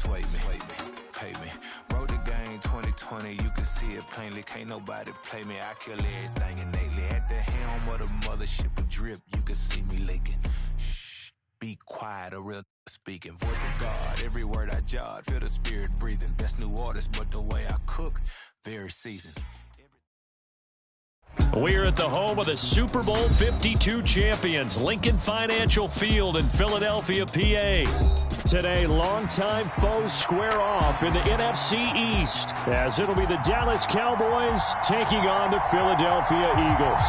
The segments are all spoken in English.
sway me, pay me. Wrote the game 2020, you can see it plainly. Can't nobody play me, I kill everything innately. At the helm of the mothership of drip, you can see me leaking. Shh, be quiet, a real speaking. Voice of God, every word I jot, feel the spirit breathing. Best new artist, but the way I cook, very seasoned. We're at the home of the Super Bowl 52 champions, Lincoln Financial Field in Philadelphia, PA. Today, longtime foes square off in the NFC East, as it'll be the Dallas Cowboys taking on the Philadelphia Eagles.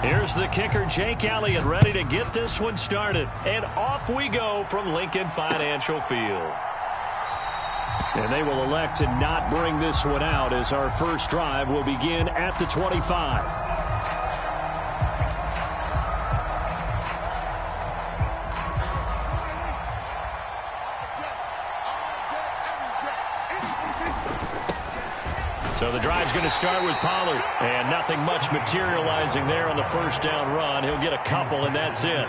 Here's the kicker, Jake Elliott, ready to get this one started. And off we go from Lincoln Financial Field. And they will elect to not bring this one out as our first drive will begin at the 25. So the drive's going to start with Pollard, and nothing much materializing there on the first down run. He'll get a couple, and that's it.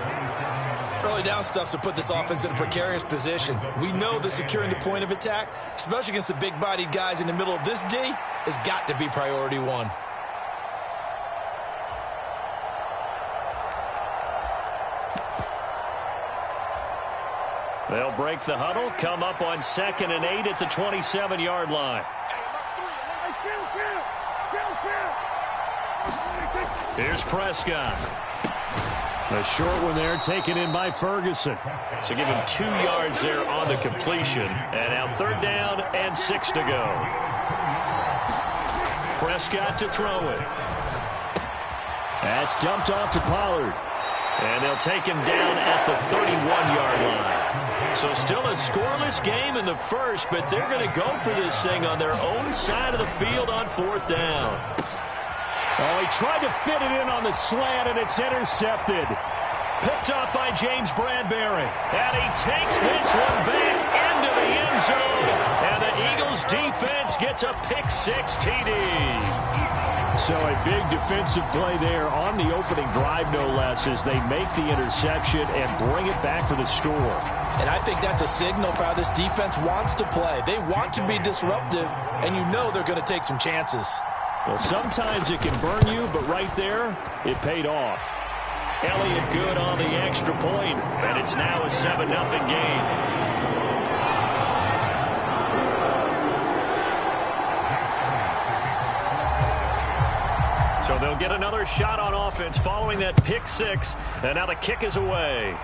Early down stuff to put this offense in a precarious position. We know that securing the point of attack, especially against the big-bodied guys in the middle of this D, has got to be priority one. They'll break the huddle, come up on 2nd and 8 at the 27-yard line. Here's Prescott. A short one there taken in by Ferguson. So give him 2 yards there on the completion. And now 3rd down and 6 to go. Prescott to throw it. That's dumped off to Pollard. And they'll take him down at the 31-yard line. So still a scoreless game in the first, but they're going to go for this thing on their own side of the field on 4th down. Oh, he tried to fit it in on the slant, and it's intercepted. Picked up by James Bradbury. And he takes this one back into the end zone. And the Eagles defense gets a pick-6 TD. So a big defensive play there on the opening drive, no less, as they make the interception and bring it back for the score. And I think that's a signal for how this defense wants to play. They want to be disruptive, and you know they're going to take some chances. Well, sometimes it can burn you, but right there, it paid off. Elliott good on the extra point, and it's now a 7-0 game. So they'll get another shot on offense following that pick-6, and now the kick is away.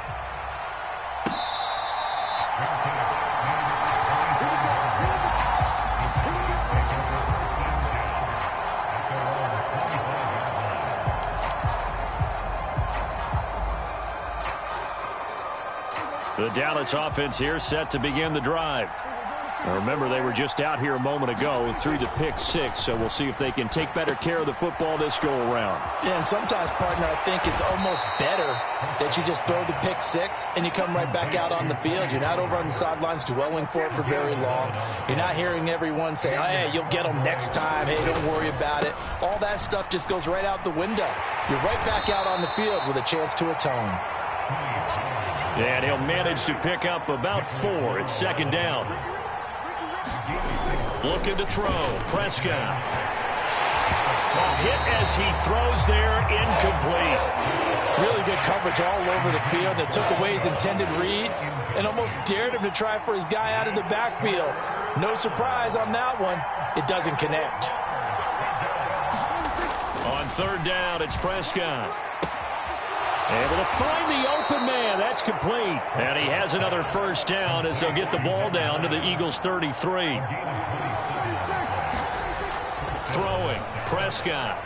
The Dallas offense here set to begin the drive. Now remember, they were just out here a moment ago through the pick-6, so we'll see if they can take better care of the football this go-around. Yeah, and sometimes, partner, I think it's almost better that you just throw the pick-6 and you come right back out on the field. You're not over on the sidelines dwelling for it for very long. You're not hearing everyone say, hey, you'll get them next time. Hey, don't worry about it. All that stuff just goes right out the window. You're right back out on the field with a chance to atone. And he'll manage to pick up about 4. It's 2nd down. Looking to throw. Prescott. A hit as he throws there, incomplete. Really good coverage all over the field. It took away his intended read and almost dared him to try for his guy out of the backfield. No surprise on that one. It doesn't connect. On 3rd down, it's Prescott. Able to find the open man. That's complete. And he has another 1st down as they'll get the ball down to the Eagles' 33. Throwing. Prescott.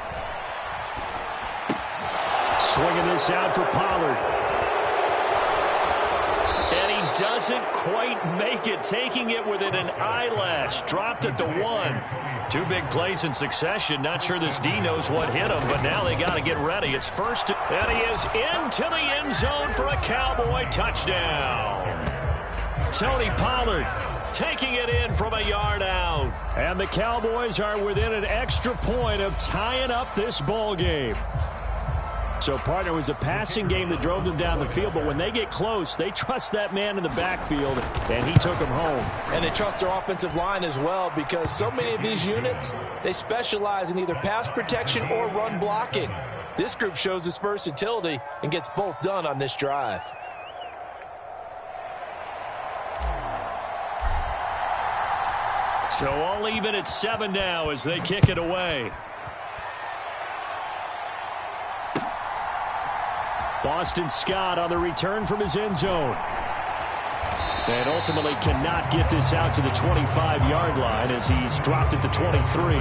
Swinging this out for Pollard. And he doesn't quite make it, taking it within an eyelash. Dropped at the 1. 2 big plays in succession. Not sure this D knows what hit him, but now they got to get ready. It's first, and he is into the end zone for a Cowboy touchdown. Tony Pollard taking it in from a yard out. And the Cowboys are within an extra point of tying up this ball game. So, partner, it was a passing game that drove them down the field, but when they get close, they trust that man in the backfield, and he took them home. And they trust their offensive line as well, because so many of these units, they specialize in either pass protection or run blocking. This group shows its versatility and gets both done on this drive. So all even at 7 now as they kick it away. Boston Scott on the return from his end zone. And ultimately cannot get this out to the 25-yard line as he's dropped at the 23.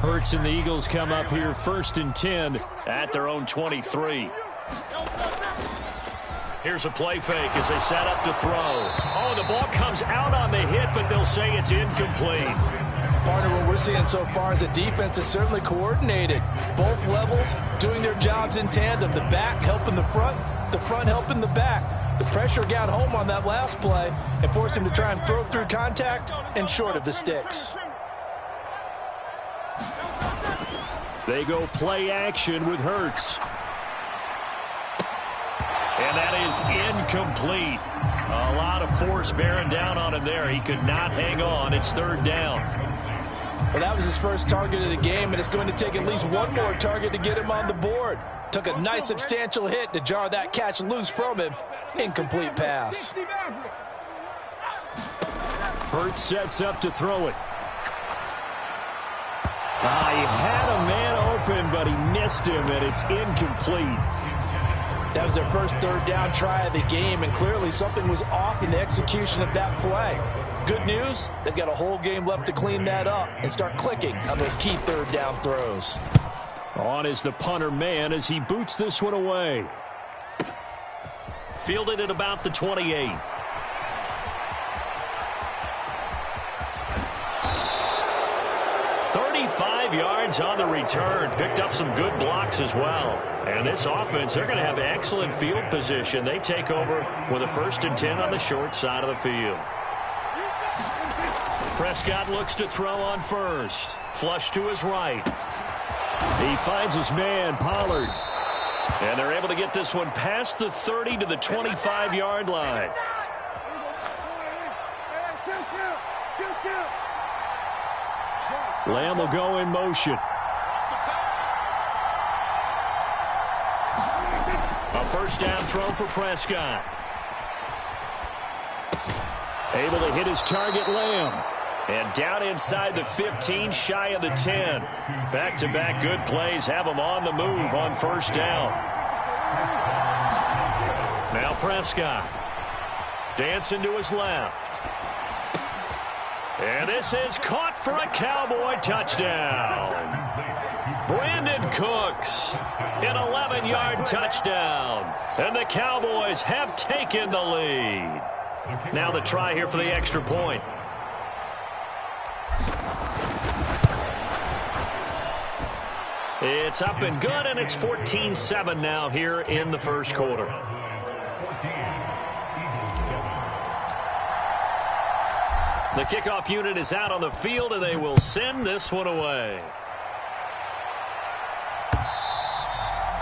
Hurts and the Eagles come up here 1st and 10 at their own 23. Here's a play fake as they set up to throw. Oh, the ball comes out on the hit, but they'll say it's incomplete. Partner, what we're seeing so far is the defense is certainly coordinated. Both levels doing their jobs in tandem. The back helping the front helping the back. The pressure got home on that last play and forced him to try and throw through contact and short of the sticks. They go play action with Hurts. And that is incomplete. A lot of force bearing down on him there. He could not hang on. It's 3rd down. Well, that was his first target of the game, and it's going to take at least one more target to get him on the board. Took a nice substantial hit to jar that catch loose from him. Incomplete pass. Hurts sets up to throw it. He had a man open, but he missed him, and it's incomplete. That was their first 3rd down try of the game, and clearly something was off in the execution of that play. Good news, they've got a whole game left to clean that up and start clicking on those key 3rd down throws. On is the punter man as he boots this one away. Fielded at about the 28. Yards on the return. Picked up some good blocks as well. And this offense, they're going to have excellent field position. They take over with a 1st and 10 on the short side of the field. Prescott looks to throw on first. Flush to his right. He finds his man, Pollard. And they're able to get this one past the 30 to the 25-yard line. Lamb will go in motion. A 1st down throw for Prescott. Able to hit his target, Lamb. And down inside the 15, shy of the 10. Back-to-back good plays have him on the move on 1st down. Now Prescott. Dancing to his left. And this is caught for a Cowboy touchdown. Brandon Cooks, an 11-yard touchdown. And the Cowboys have taken the lead. Now the try here for the extra point. It's up and good, and it's 14-7 now here in the 1st quarter. The kickoff unit is out on the field, and they will send this one away.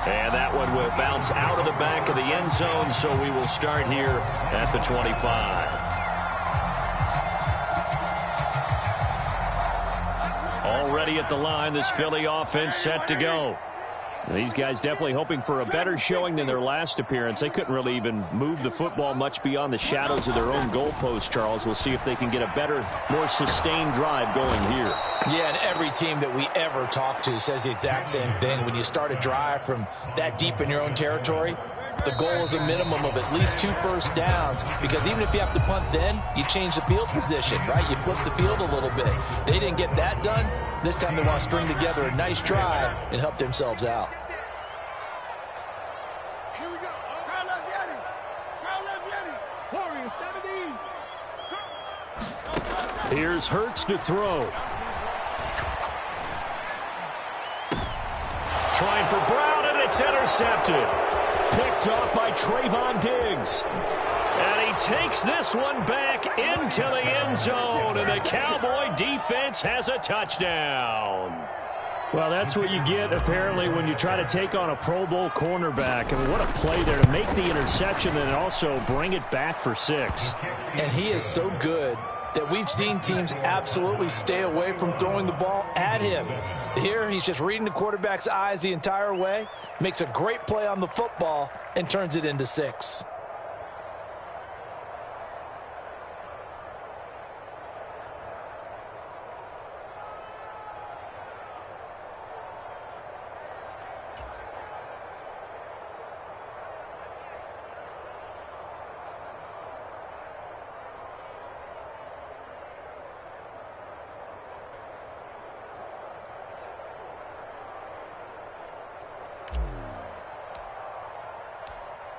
And that one will bounce out of the back of the end zone, so we will start here at the 25. Already at the line, this Philly offense set to go. These guys definitely hoping for a better showing than their last appearance. They couldn't really even move the football much beyond the shadows of their own goalpost, Charles. We'll see if they can get a better, more sustained drive going here. Yeah, and every team that we ever talk to says the exact same thing. When you start a drive from that deep in your own territory, the goal is a minimum of at least 2 first downs, because even if you have to punt then, you change the field position, right? You flip the field a little bit. They didn't get that done. This time they want to string together a nice drive and help themselves out. Here we go. Here's Hurts to throw. Trying for Brown, and it's intercepted. Picked off by Trayvon Diggs. And he takes this one back into the end zone, and the Cowboy defense has a touchdown. Well, that's what you get, apparently, when you try to take on a Pro Bowl cornerback. I mean, what a play there to make the interception and also bring it back for 6. And he is so good that we've seen teams absolutely stay away from throwing the ball at him. Here, he's just reading the quarterback's eyes the entire way, makes a great play on the football, and turns it into 6.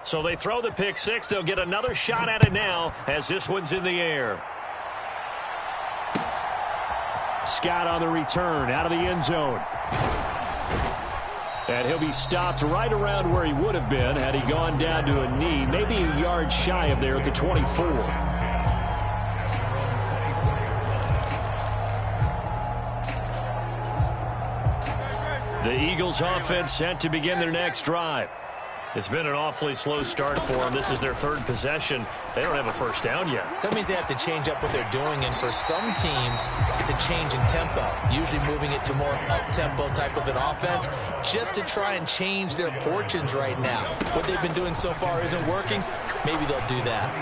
So they throw the pick 6. They'll get another shot at it now as this one's in the air. Scott on the return out of the end zone. And he'll be stopped right around where he would have been had he gone down to a knee, maybe a yard shy of there at the 24. The Eagles offense set to begin their next drive. It's been an awfully slow start for them. This is their 3rd possession. They don't have a first down yet. So that means they have to change up what they're doing, and for some teams, it's a change in tempo, usually moving it to more up-tempo type of an offense, just to try and change their fortunes right now. What they've been doing so far isn't working. Maybe they'll do that.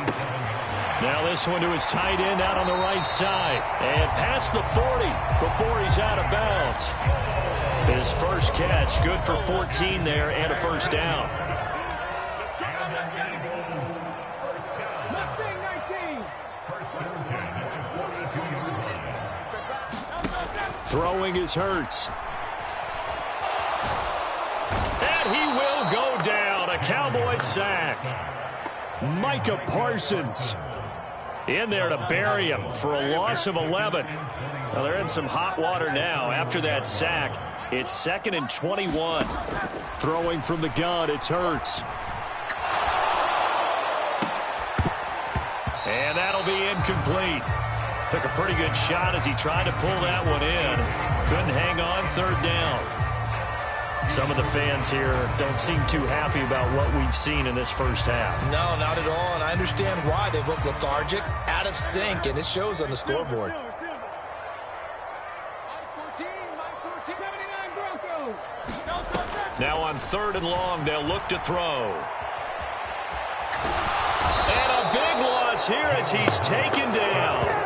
Now this one to his tight end out on the right side. And past the 40 before he's out of bounds. His first catch, good for 14 there and a first down. Throwing is Hurts. And he will go down. A Cowboy sack. Micah Parsons in there to bury him for a loss of 11. Well, they're in some hot water now after that sack. It's 2nd and 21. Throwing from the gun, it's Hurts. And that'll be incomplete. Took a pretty good shot as he tried to pull that one in. Couldn't hang on, 3rd down. Some of the fans here don't seem too happy about what we've seen in this first half. No, not at all, and I understand why. They've looked lethargic, out of sync, and it shows on the scoreboard. Now on 3rd and long, they'll look to throw. And a big loss here as he's taken down.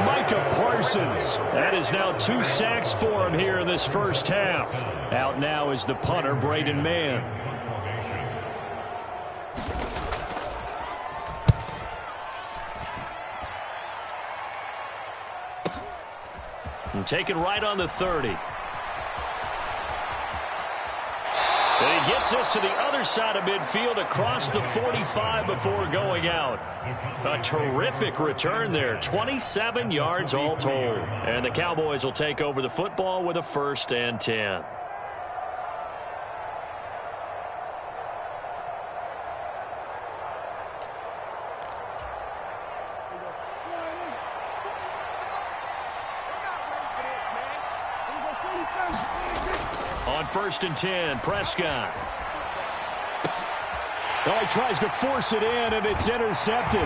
Micah Parsons. That is now 2 sacks for him here in this first half. Out now is the punter, Braden Mann. And taken right on the 30. And he gets us to the other side of midfield across the 45 before going out. A terrific return there. 27 yards all told. And the Cowboys will take over the football with a 1st and 10. On 1st and 10, Prescott. Oh, he tries to force it in, and it's intercepted.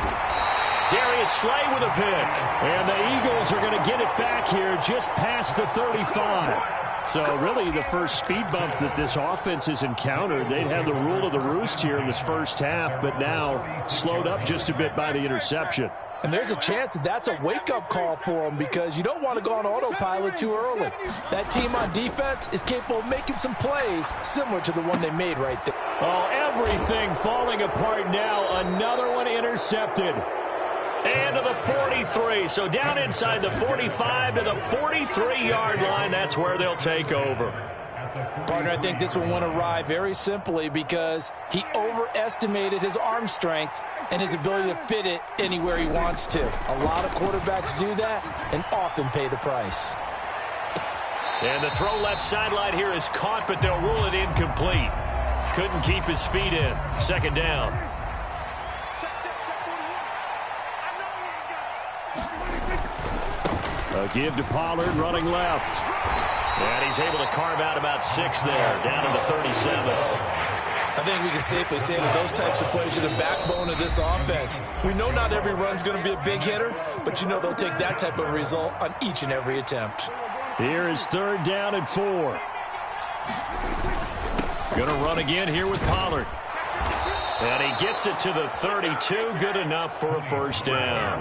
Darius Slay with a pick. And the Eagles are going to get it back here just past the 35. So really the first speed bump that this offense has encountered, they'd had the rule of the roost here in this first half, but now slowed up just a bit by the interception. And there's a chance that that's a wake-up call for them because you don't want to go on autopilot too early. That team on defense is capable of making some plays similar to the one they made right there. Oh, everything falling apart now. Another one intercepted. And to the 43. So down inside the 45 to the 43-yard line. That's where they'll take over. Partner, I think this one went awry very simply because he overestimated his arm strength and his ability to fit it anywhere he wants to. A lot of quarterbacks do that and often pay the price. And the throw left sideline here is caught, but they'll rule it incomplete. Couldn't keep his feet in. Second down. A give to Pollard running left. And he's able to carve out about 6 there, down to the 37. I think we can safely say that those types of plays are the backbone of this offense. We know not every run's going to be a big hitter, but you know they'll take that type of result on each and every attempt. Here is 3rd down and 4. Going to run again here with Pollard. And he gets it to the 32. Good enough for a first down.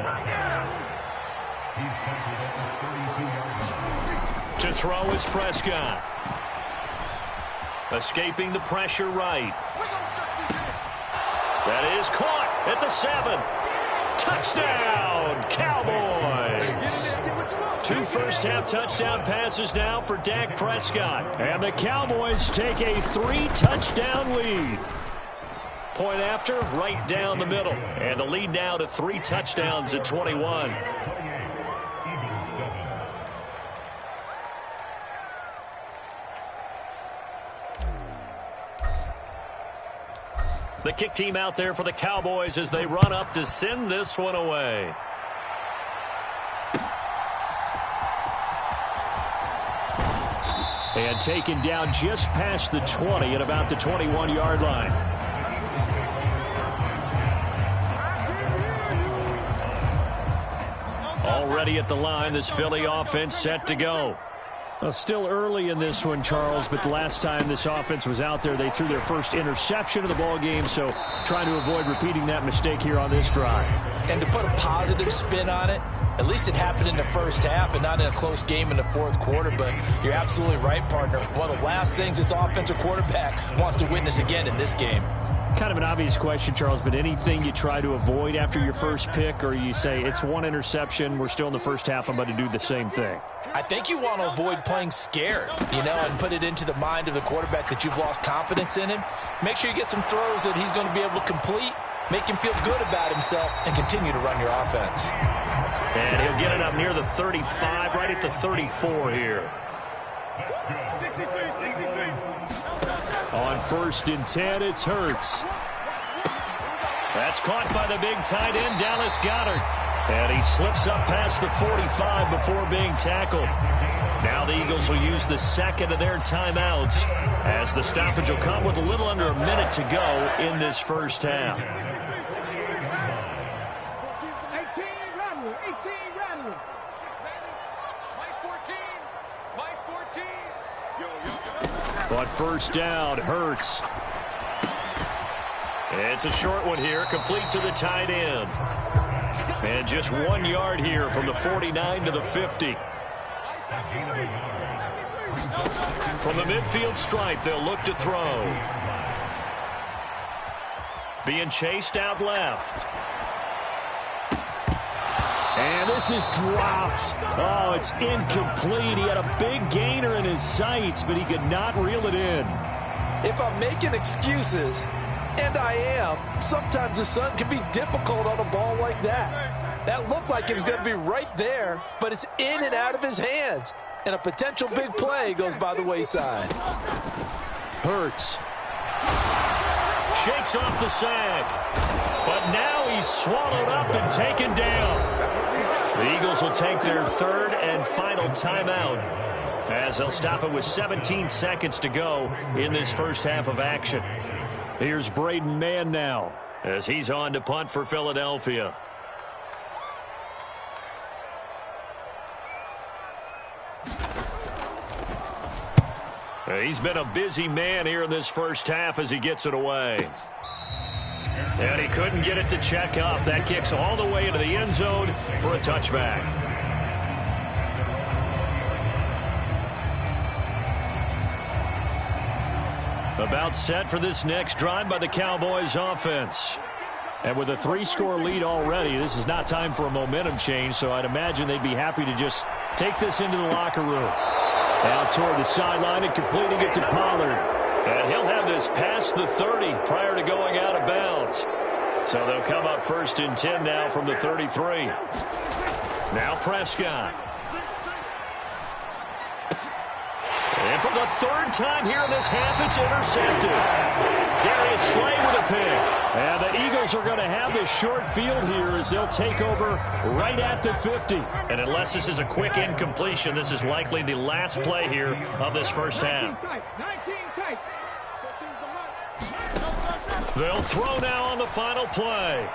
To throw is Prescott. Escaping the pressure right. That is caught at the 7. Touchdown, Cowboys. 2 first-half touchdown passes now for Dak Prescott. And the Cowboys take a 3-touchdown lead. Point after, right down the middle. And the lead now to 3 touchdowns at 21. The kick team out there for the Cowboys as they run up to send this one away. And taken down just past the 20 at about the 21-yard line. Already at the line, this Philly offense set to go. Well, still early in this one, Charles, but the last time this offense was out there, they threw their first interception of the ball game, so trying to avoid repeating that mistake here on this drive. And to put a positive spin on it, at least it happened in the first half and not in a close game in the fourth quarter, but you're absolutely right, partner. One of the last things this offensive quarterback wants to witness again in this game. Kind of an obvious question, Charles, but anything you try to avoid after your first pick, or you say it's one interception, we're still in the first half, I'm about to do the same thing? I think you want to avoid playing scared, and put it into the mind of the quarterback that you've lost confidence in him. Make sure you get some throws that he's going to be able to complete, make him feel good about himself, and continue to run your offense. And he'll get it up near the 35, right at the 34 here. On 1st and 10, it's Hurts. That's caught by the big tight end, Dallas Goedert. And he slips up past the 45 before being tackled. Now the Eagles will use the second of their timeouts as the stoppage will come with a little under a minute to go in this first half. On 1st down, Hurts. It's a short one here, complete to the tight end. And just 1 yard here from the 49 to the 50. From the midfield stripe, they'll look to throw. Being chased out left. And this is dropped. Oh, it's incomplete. He had a big gainer in his sights, but he could not reel it in. If I'm making excuses, and I am, sometimes the sun can be difficult on a ball like that. That looked like it was going to be right there, but it's in and out of his hands. And a potential big play goes by the wayside. Hurts. Shakes off the sack. But now he's swallowed up and taken down. The Eagles will take their 3rd and final timeout as they'll stop it with 17 seconds to go in this first half of action. Here's Braden Mann now as he's on to punt for Philadelphia. He's been a busy man here in this first half as he gets it away. And he couldn't get it to check up. That kicks all the way into the end zone for a touchback. About set for this next drive by the Cowboys offense. And with a 3-score lead already, this is not time for a momentum change, so I'd imagine they'd be happy to just take this into the locker room. Out toward the sideline and completing it to Pollard. And he'll have this past the 30 prior to going out of bounds. So they'll come up 1st and 10 now from the 33. Now Prescott. And for the 3rd time here in this half, it's intercepted. Darius Slay with a pick. And the Eagles are going to have this short field here as they'll take over right at the 50. And unless this is a quick incompletion, this is likely the last play here of this first half. They'll throw now on the final play.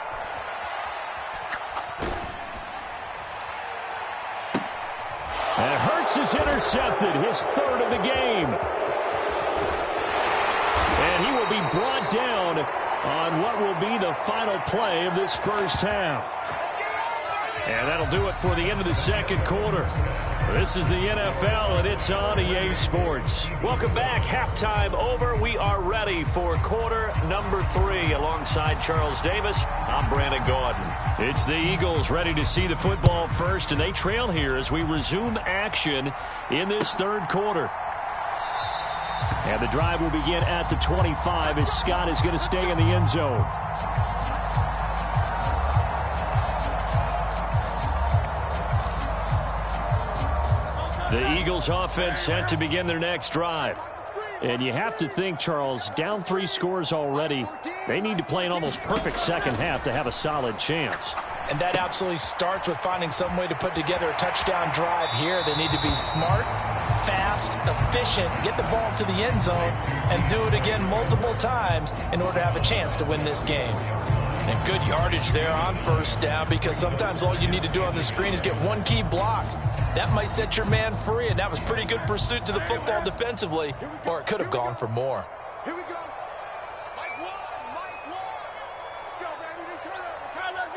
And Hurts is intercepted, his 3rd of the game. And he will be brought down on what will be the final play of this first half. And that'll do it for the end of the second quarter. This is the NFL, and it's on EA Sports. Welcome back. Halftime over. We are ready for quarter number 3. Alongside Charles Davis, I'm Brandon Gordon. It's the Eagles ready to see the football first, and they trail here as we resume action in this 3rd quarter. And the drive will begin at the 25 as Scott is going to stay in the end zone. The Eagles offense set to begin their next drive. And you have to think, Charles, down 3 scores already. They need to play an almost perfect second half to have a solid chance. And that absolutely starts with finding some way to put together a touchdown drive here. They need to be smart, fast, efficient, get the ball to the end zone, and do it again multiple times in order to have a chance to win this game. And good yardage there on 1st down, because sometimes all you need to do on the screen is get one key block. That might set your man free, and that was pretty good pursuit to the football defensively, or it could have gone for more. Here we go. Mike Wall. Let's go, baby. Turn up.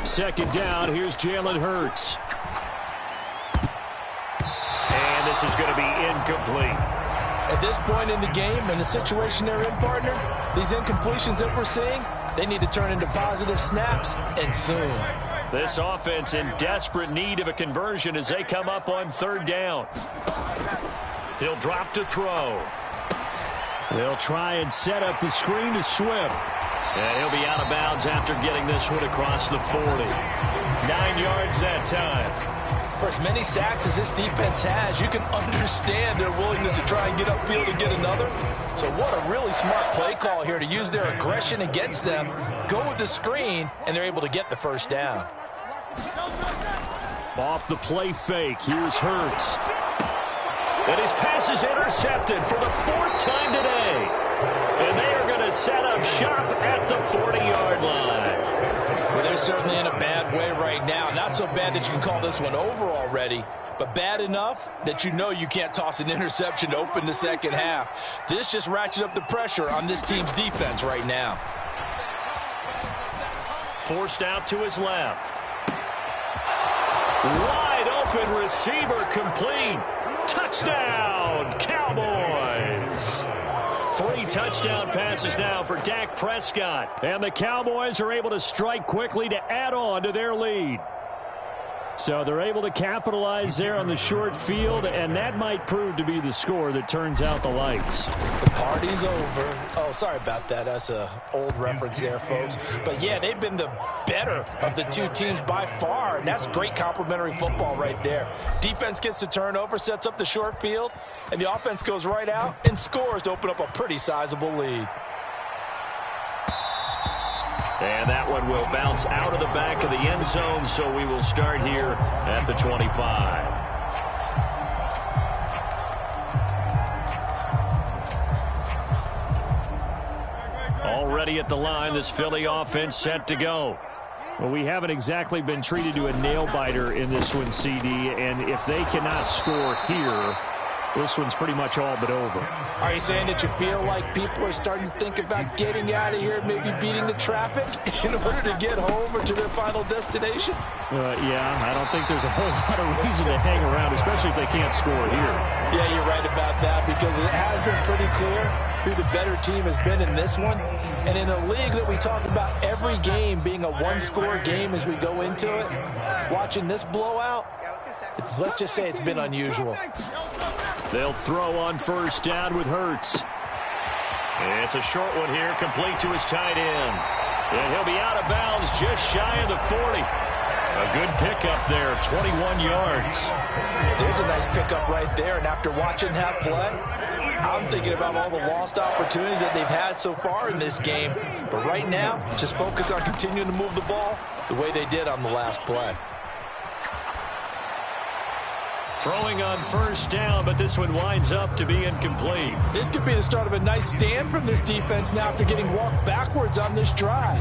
2nd down. Here's Jalen Hurts. And this is going to be incomplete. At this point in the game, in the situation they're in, partner, these incompletions that we're seeing, they need to turn into positive snaps, and soon. This offense in desperate need of a conversion as they come up on 3rd down. He'll drop to throw. They'll try and set up the screen to Swift. And he'll be out of bounds after getting this one across the 40. 9 yards that time. For as many sacks as this defense has, you can understand their willingness to try and get upfield and get another. So what a really smart play call here to use their aggression against them, go with the screen, and they're able to get the 1st down. Off the play fake, here's Hurts. And his pass is intercepted for the 4th time today. And they are going to set up shop at the 40-yard line. Well, they're certainly in a bad way right now. Not so bad that you can call this one over already, but bad enough that you know you can't toss an interception to open the second half. This just ratchets up the pressure on this team's defense right now. Forced out to his left. Wide open receiver complete. Touchdown, Cowboys. 3 touchdown passes now for Dak Prescott. And the Cowboys are able to strike quickly to add on to their lead. So they're able to capitalize there on the short field, and that might prove to be the score that turns out the lights. The party's over. Oh, sorry about that. That's an old reference there, folks. But, yeah, they've been the better of the 2 teams by far, and that's great complimentary football right there. Defense gets the turnover, sets up the short field, and the offense goes right out and scores to open up a pretty sizable lead. And that one will bounce out of the back of the end zone, so we will start here at the 25. Already at the line, this Philly offense set to go. Well, we haven't exactly been treated to a nail-biter in this one, CD, and if they cannot score here, This one's pretty much all but over. Are you saying that you feel like people are starting to think about getting out of here, maybe beating the traffic in order to get home or to their final destination? Yeah, I don't think there's a whole lot of reason to hang around, especially if they can't score here. Yeah, you're right about that, because it has been pretty clear who the better team has been in this one. And in a league that we talk about every game being a one-score game as we go into it, watching this blowout, let's just say it's been unusual. They'll throw on first down with Hurts. It's a short one here, complete to his tight end. And he'll be out of bounds just shy of the 40. A good pickup there, 21 yards. There's a nice pickup right there, and after watching that play, I'm thinking about all the lost opportunities that they've had so far in this game. But right now, just focus on continuing to move the ball the way they did on the last play. Throwing on first down, but this one winds up to be incomplete. This could be the start of a nice stand from this defense now after getting walked backwards on this drive.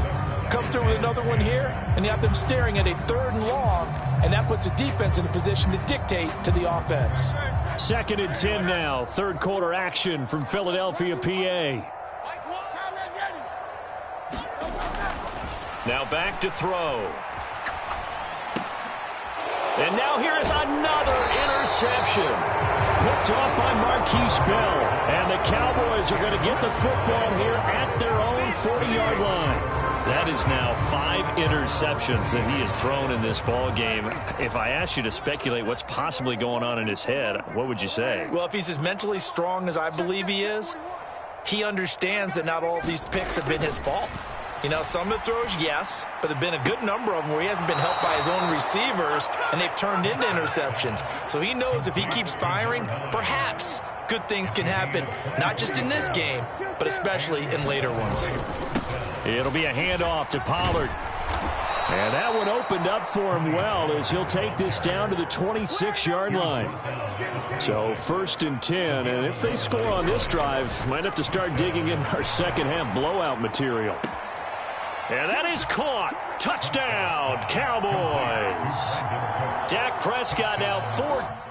Come through with another one here, and you have them staring at a 3rd and long, and that puts the defense in a position to dictate to the offense. 2nd and 10 now. 3rd quarter action from Philadelphia, PA. Now back to throw. And now here is another interception. Picked off by Marquise Bell. And the Cowboys are going to get the football here at their own 40-yard line. That is now 5 interceptions that he has thrown in this ball game. If I asked you to speculate what's possibly going on in his head, what would you say? Well, if he's as mentally strong as I believe he is, he understands that not all of these picks have been his fault. You know, some of the throws, yes, but there have been a good number of them where he hasn't been helped by his own receivers, and they've turned into interceptions. So he knows if he keeps firing, perhaps good things can happen, not just in this game, but especially in later ones. It'll be a handoff to Pollard. And that one opened up for him well as he'll take this down to the 26-yard line. So 1st and 10, and if they score on this drive, might have to start digging in our second-half blowout material. And that is caught. Touchdown, Cowboys. Dak Prescott now 4.